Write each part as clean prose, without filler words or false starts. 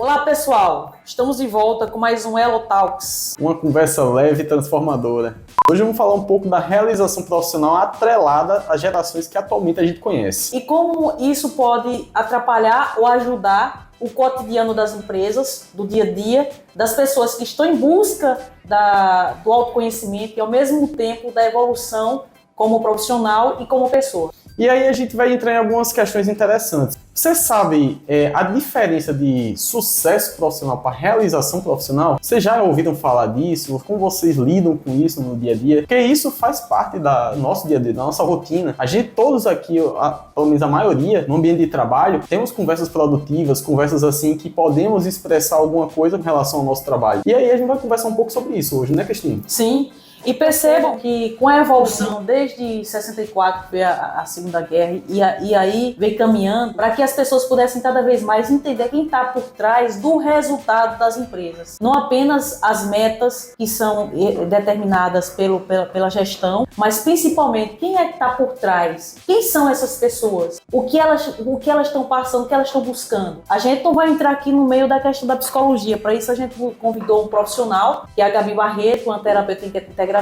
Olá pessoal, estamos de volta com mais um Elo Talks. Uma conversa leve e transformadora. Hoje vamos falar um pouco da realização profissional atrelada às gerações que atualmente a gente conhece. E como isso pode atrapalhar ou ajudar o cotidiano das empresas, do dia a dia, das pessoas que estão em busca do autoconhecimento e ao mesmo tempo da evolução como profissional e como pessoa. E aí a gente vai entrar em algumas questões interessantes. Você sabe a diferença de sucesso profissional para realização profissional? Vocês já ouviram falar disso? Como vocês lidam com isso no dia a dia? Porque isso faz parte do nosso dia a dia, da nossa rotina. A gente, todos aqui, pelo menos a maioria, no ambiente de trabalho, temos conversas produtivas, conversas assim que podemos expressar alguma coisa com relação ao nosso trabalho. E aí a gente vai conversar um pouco sobre isso hoje, né, Cristina? Sim. E percebam que com a evolução desde 64, que foi a Segunda Guerra, e aí veio caminhando para que as pessoas pudessem cada vez mais entender quem está por trás do resultado das empresas. Não apenas as metas que são determinadas pela gestão, mas principalmente quem é que está por trás. Quem são essas pessoas? O que elas estão passando, o que elas estão buscando. A gente não vai entrar aqui no meio da questão da psicologia. Para isso a gente convidou um profissional, que é a Gabi Barreto, uma terapeuta integrativa,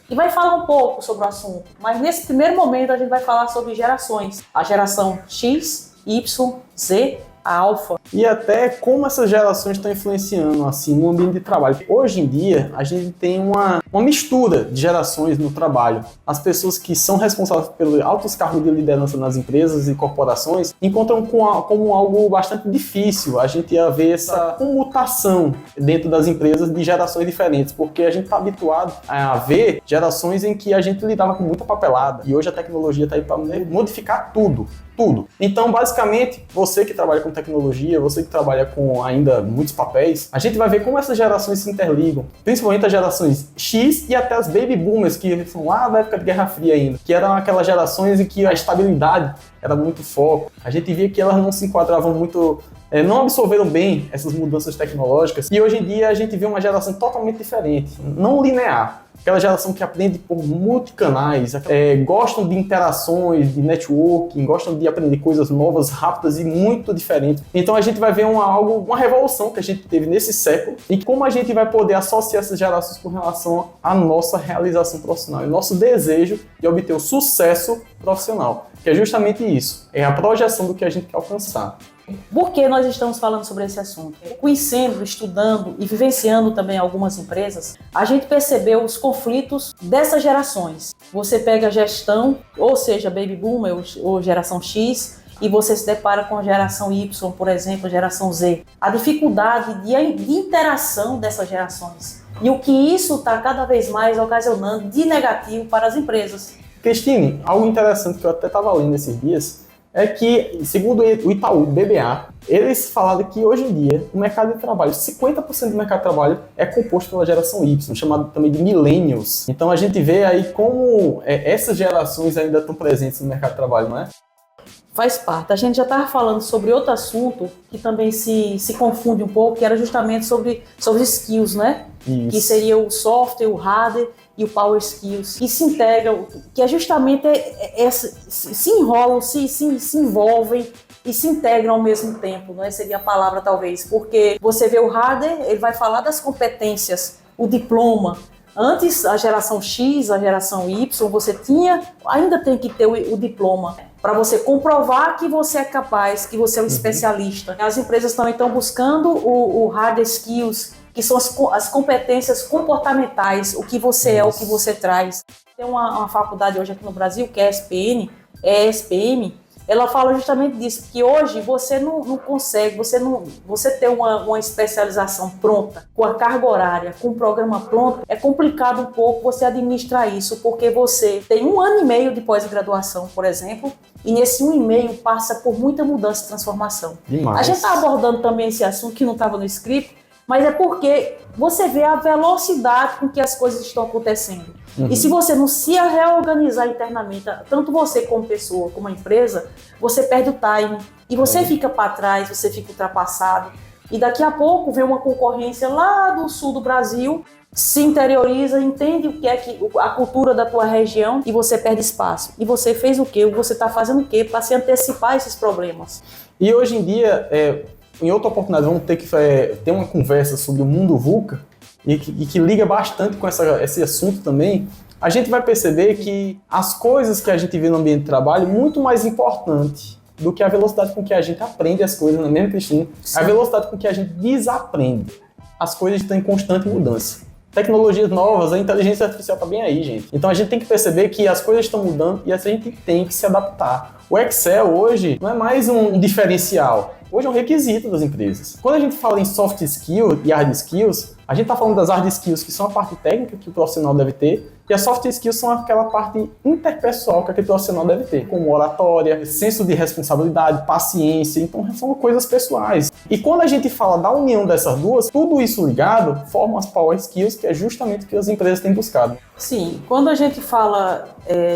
e vai falar um pouco sobre o assunto. Mas nesse primeiro momento a gente vai falar sobre gerações. A geração X, Y, Z, a alfa. E até como essas gerações estão influenciando assim, no ambiente de trabalho. Hoje em dia, a gente tem uma mistura de gerações no trabalho. As pessoas que são responsáveis pelos altos cargos de liderança nas empresas e corporações encontram como algo bastante difícil a gente ia ver essa comutação dentro das empresas de gerações diferentes, porque a gente está habituado a ver gerações em que a gente lidava com muita papelada e hoje a tecnologia está aí para modificar tudo. Então, basicamente, você que trabalha com tecnologia, você que trabalha com ainda muitos papéis, a gente vai ver como essas gerações se interligam, principalmente as gerações X e até as baby boomers, que são lá da época de Guerra Fria ainda, que eram aquelas gerações em que a estabilidade era muito foco. A gente via que elas não se enquadravam muito, não absorveram bem essas mudanças tecnológicas, e hoje em dia a gente vê uma geração totalmente diferente, não linear. Aquela geração que aprende por multicanais, gostam de interações, de networking, gostam de aprender coisas novas, rápidas e muito diferentes. Então a gente vai ver uma revolução que a gente teve nesse século e como a gente vai poder associar essas gerações com relação à nossa realização profissional e nosso desejo de obter o sucesso profissional, que é justamente isso, é a projeção do que a gente quer alcançar. Por que nós estamos falando sobre esse assunto? Conhecendo, estudando e vivenciando também algumas empresas, a gente percebeu os conflitos dessas gerações. Você pega a gestão, ou seja, Baby Boomer ou geração X, e você se depara com a geração Y, por exemplo, a geração Z. A dificuldade de interação dessas gerações. E o que isso está cada vez mais ocasionando de negativo para as empresas. Cristine, algo interessante que eu até estava lendo esses dias, é que, segundo o Itaú, BBA, eles falaram que hoje em dia o mercado de trabalho, 50% do mercado de trabalho é composto pela geração Y, chamado também de millennials. Então a gente vê aí como essas gerações ainda estão presentes no mercado de trabalho, não é? Faz parte. A gente já estava falando sobre outro assunto que também se confunde um pouco, que era justamente sobre skills, né? Isso. Que seria o software, o hardware e o power skills, que se integram, que é justamente se enrolam, se envolvem e se integram ao mesmo tempo, não é? Seria a palavra talvez, porque você vê o hardware, ele vai falar das competências, o diploma. Antes, a geração X, a geração Y, você ainda tem que ter o diploma para você comprovar que você é capaz, que você é um especialista. As empresas também estão buscando o hard skills, que são as competências comportamentais, o que você é, o que você traz. Tem uma faculdade hoje aqui no Brasil, que é a ESPM, ela fala justamente disso, que hoje você não consegue, você ter uma especialização pronta, com a carga horária, com o programa pronto, é complicado um pouco você administrar isso, porque você tem 1 ano e meio de pós-graduação, por exemplo, e nesse 1 ano e meio passa por muita mudança e transformação. Demais. A gente está abordando também esse assunto que não estava no script, mas é porque você vê a velocidade com que as coisas estão acontecendo. E se você não se reorganizar internamente, tanto você como pessoa, como a empresa, você perde o time e você fica para trás, você fica ultrapassado. E daqui a pouco vem uma concorrência lá do sul do Brasil, se interioriza, entende o que é a cultura da tua região e você perde espaço. E você fez o quê? Você está fazendo o quê para se antecipar a esses problemas? E hoje em dia, Em outra oportunidade vamos ter que ter uma conversa sobre o mundo VUCA e que liga bastante com esse assunto também. A gente vai perceber que as coisas que a gente vê no ambiente de trabalho muito mais importante do que a velocidade com que a gente aprende as coisas, não é mesmo, Cristina? A velocidade com que a gente desaprende. As coisas estão em constante mudança. Tecnologias novas, a inteligência artificial está bem aí, gente. Então a gente tem que perceber que as coisas estão mudando e a gente tem que se adaptar. O Excel hoje não é mais um diferencial, hoje é um requisito das empresas. Quando a gente fala em soft skills e hard skills, a gente está falando das hard skills, que são a parte técnica que o profissional deve ter, e as soft skills são aquela parte interpessoal que aquele profissional deve ter, como oratória, senso de responsabilidade, paciência, então são coisas pessoais. E quando a gente fala da união dessas duas, tudo isso ligado forma as power skills, que é justamente o que as empresas têm buscado. Sim, quando a gente fala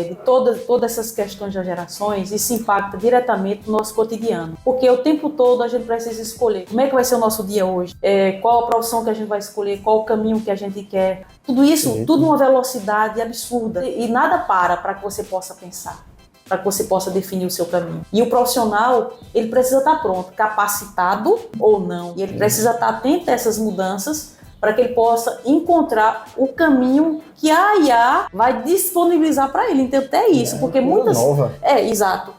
de todas essas questões das gerações, isso impacta diretamente no nosso cotidiano, porque o tempo todo a gente precisa escolher como é que vai ser o nosso dia hoje, qual a profissão que a gente vai escolher, qual o caminho que a gente quer, tudo isso, tudo numa velocidade absurda e nada para que você possa pensar, para que você possa definir o seu caminho. E o profissional, ele precisa estar pronto, capacitado ou não, e ele precisa estar atento a essas mudanças para que ele possa encontrar o caminho que a IA vai disponibilizar para ele. Então, até isso, porque muitas... nova. Exato.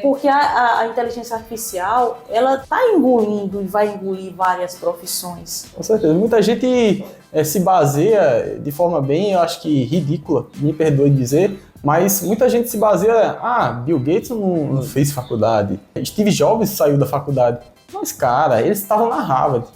Porque a inteligência artificial, ela está engolindo e vai engolir várias profissões. Com certeza. Muita gente se baseia de forma bem, eu acho que ridícula, me perdoe dizer, mas muita gente se baseia, Bill Gates não fez faculdade, Steve Jobs saiu da faculdade. Mas, cara, eles estavam na Harvard.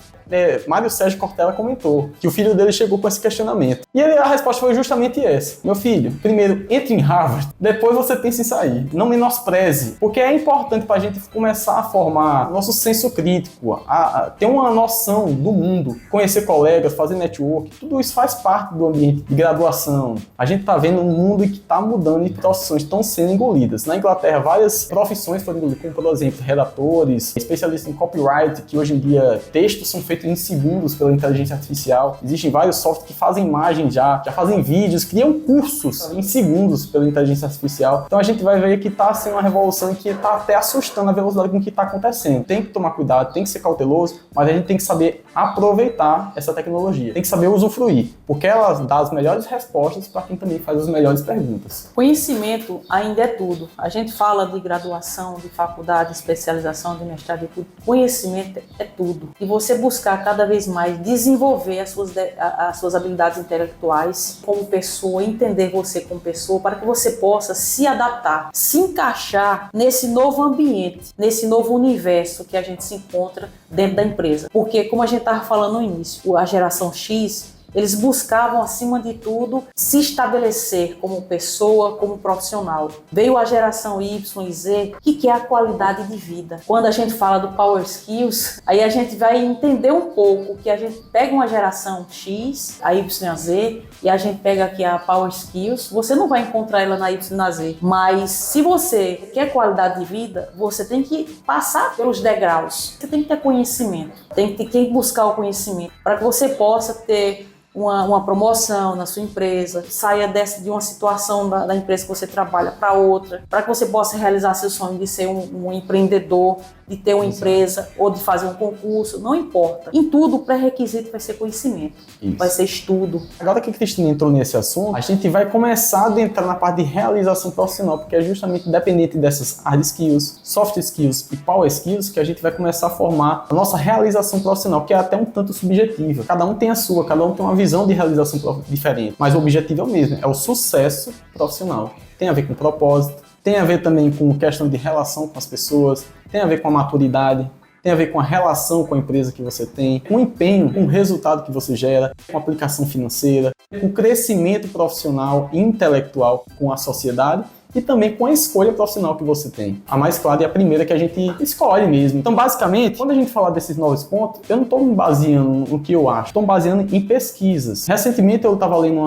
Mário Sérgio Cortella comentou que o filho dele chegou com esse questionamento. E a resposta foi justamente essa. Meu filho, primeiro, entre em Harvard, depois você pensa em sair. Não menospreze, porque é importante para a gente começar a formar nosso senso crítico, a ter uma noção do mundo, conhecer colegas, fazer network, tudo isso faz parte do ambiente de graduação. A gente está vendo um mundo que está mudando e profissões estão sendo engolidas. Na Inglaterra, várias profissões foram engolidas, como, por exemplo, redatores, especialistas em copyright, que hoje em dia textos são feitos em segundos pela inteligência artificial. Existem vários softwares que fazem imagens já fazem vídeos, criam cursos em segundos pela inteligência artificial. Então a gente vai ver que está sendo uma revolução e que está até assustando a velocidade com que está acontecendo. Tem que tomar cuidado, tem que ser cauteloso, mas a gente tem que saber aproveitar essa tecnologia. Tem que saber usufruir, porque ela dá as melhores respostas para quem também faz as melhores perguntas. Conhecimento ainda é tudo. A gente fala de graduação, de faculdade, de especialização, de mestrado e tudo. Conhecimento é tudo. E você buscar cada vez mais desenvolver as suas habilidades intelectuais como pessoa, entender você como pessoa, para que você possa se adaptar, se encaixar nesse novo ambiente, nesse novo universo que a gente se encontra dentro da empresa. Porque, como a gente estava falando no início, a geração X, eles buscavam, acima de tudo, se estabelecer como pessoa, como profissional. Veio a geração Y e Z, o que é a qualidade de vida? Quando a gente fala do Power Skills, aí a gente vai entender um pouco que a gente pega uma geração X, a Y e a Z, e a gente pega aqui a Power Skills, você não vai encontrar ela na Y e na Z, mas se você quer qualidade de vida, você tem que passar pelos degraus, você tem que ter conhecimento, tem que buscar o conhecimento, para que você possa ter uma promoção na sua empresa, saia de uma situação da empresa que você trabalha para outra, para que você possa realizar seu sonho de ser um empreendedor, de ter uma empresa ou de fazer um concurso, não importa. Em tudo, o pré-requisito vai ser conhecimento, vai ser estudo. Agora que a Cristina entrou nesse assunto, a gente vai começar a adentrar na parte de realização profissional, porque é justamente dependente dessas hard skills, soft skills e power skills que a gente vai começar a formar a nossa realização profissional, que é até um tanto subjetiva. Cada um tem a sua, cada um tem uma visão de realização diferente, mas o objetivo é o mesmo, é o sucesso profissional. Tem a ver com propósito, tem a ver também com questão de relação com as pessoas, tem a ver com a maturidade, tem a ver com a relação com a empresa que você tem, com o empenho, com o resultado que você gera, com a aplicação financeira, com o crescimento profissional e intelectual com a sociedade e também com a escolha profissional que você tem. A mais clara é a primeira que a gente escolhe mesmo. Então, basicamente, quando a gente fala desses novos pontos, eu não estou me baseando no que eu acho, estou me baseando em pesquisas. Recentemente eu estava lendo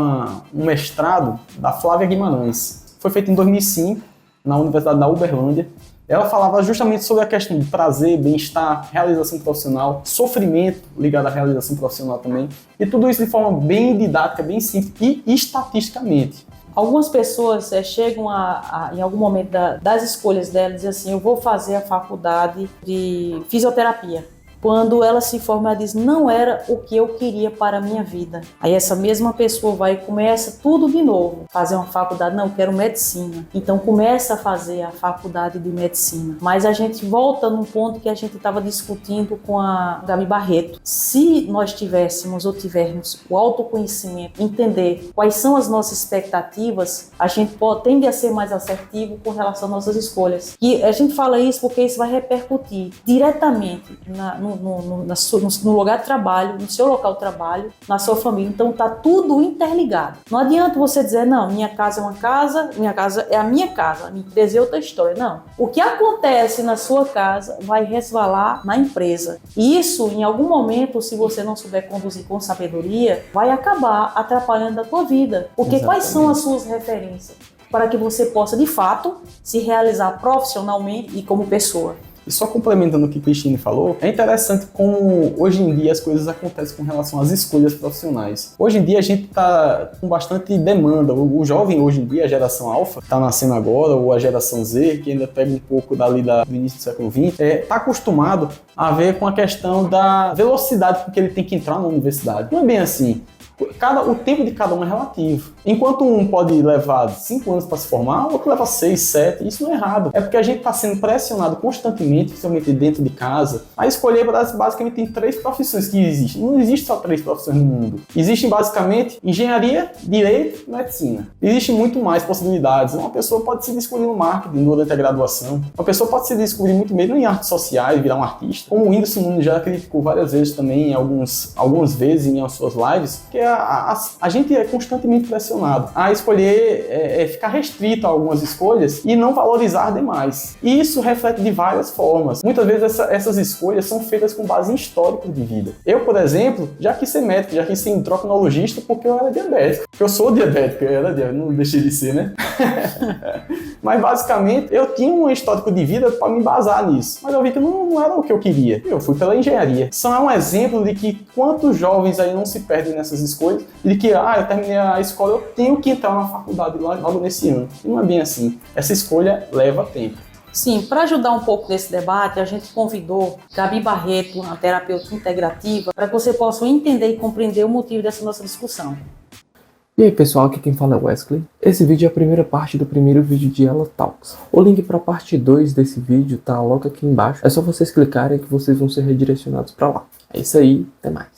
um mestrado da Flávia Guimarães. Foi feito em 2005, na Universidade da Uberlândia. Ela falava justamente sobre a questão de prazer, bem-estar, realização profissional, sofrimento ligado à realização profissional também. E tudo isso de forma bem didática, bem simples e estatisticamente. Algumas pessoas chegam em algum momento das escolhas delas, dizem assim, eu vou fazer a faculdade de fisioterapia. Quando ela se forma, ela diz, não era o que eu queria para a minha vida. Aí essa mesma pessoa vai e começa tudo de novo. Fazer uma faculdade, não, eu quero medicina. Então começa a fazer a faculdade de medicina. Mas a gente volta num ponto que a gente estava discutindo com a Gabi Barreto. Se nós tivéssemos ou tivermos o autoconhecimento, entender quais são as nossas expectativas, a gente tende a ser mais assertivo com relação às nossas escolhas. E a gente fala isso porque isso vai repercutir diretamente no lugar de trabalho, no seu local de trabalho, na sua família. Então tá tudo interligado. Não adianta você dizer, não, minha casa é uma casa, minha casa é a minha casa, minha empresa é outra história. Não. O que acontece na sua casa vai resvalar na empresa. E isso, em algum momento, se você não souber conduzir com sabedoria, vai acabar atrapalhando a tua vida. Porque Exatamente. Quais são as suas referências? Para que você possa, de fato, se realizar profissionalmente e como pessoa. E só complementando o que Cristine falou, é interessante como hoje em dia as coisas acontecem com relação às escolhas profissionais. Hoje em dia a gente está com bastante demanda. O jovem hoje em dia, a geração alfa, que está nascendo agora, ou a geração Z, que ainda pega um pouco do início do século XX, está acostumado a ver com a questão da velocidade com que ele tem que entrar na universidade. Não é bem assim. O tempo de cada um é relativo. Enquanto um pode levar 5 anos para se formar, o outro leva 6, 7. Isso não é errado. É porque a gente está sendo pressionado constantemente, principalmente dentro de casa, a escolher basicamente tem 3 profissões que existem. Não existe só 3 profissões no mundo. Existem basicamente engenharia, direito e medicina. Existem muito mais possibilidades. Uma pessoa pode se descobrir no marketing durante a graduação. Uma pessoa pode se descobrir muito mesmo em artes sociais, virar um artista. Como o Whindersson Nunes já criticou várias vezes também, algumas vezes em suas lives, que a gente é constantemente pressionado a escolher, ficar restrito a algumas escolhas e não valorizar demais. E isso reflete de várias formas. Muitas vezes essas escolhas são feitas com base em histórico de vida. Eu, por exemplo, já quis ser médico, já quis ser endocrinologista porque eu era diabético. Porque eu sou diabético, não deixei de ser, né? Mas basicamente eu tinha um histórico de vida para me embasar nisso. Mas eu vi que não era o que eu queria. Eu fui pela engenharia. Só é um exemplo de que quantos jovens aí não se perdem nessas escolhas e de que, eu terminei a escola, eu tenho que entrar na faculdade logo nesse ano. E não é bem assim. Essa escolha leva tempo. Sim, para ajudar um pouco nesse debate, a gente convidou Gabi Barreto, uma terapeuta integrativa, para que você possa entender e compreender o motivo dessa nossa discussão. E aí pessoal, aqui quem fala é Wesley. Esse vídeo é a primeira parte do primeiro vídeo de Ela Talks. O link para a parte 2 desse vídeo tá logo aqui embaixo. É só vocês clicarem que vocês vão ser redirecionados para lá. É isso aí, até mais.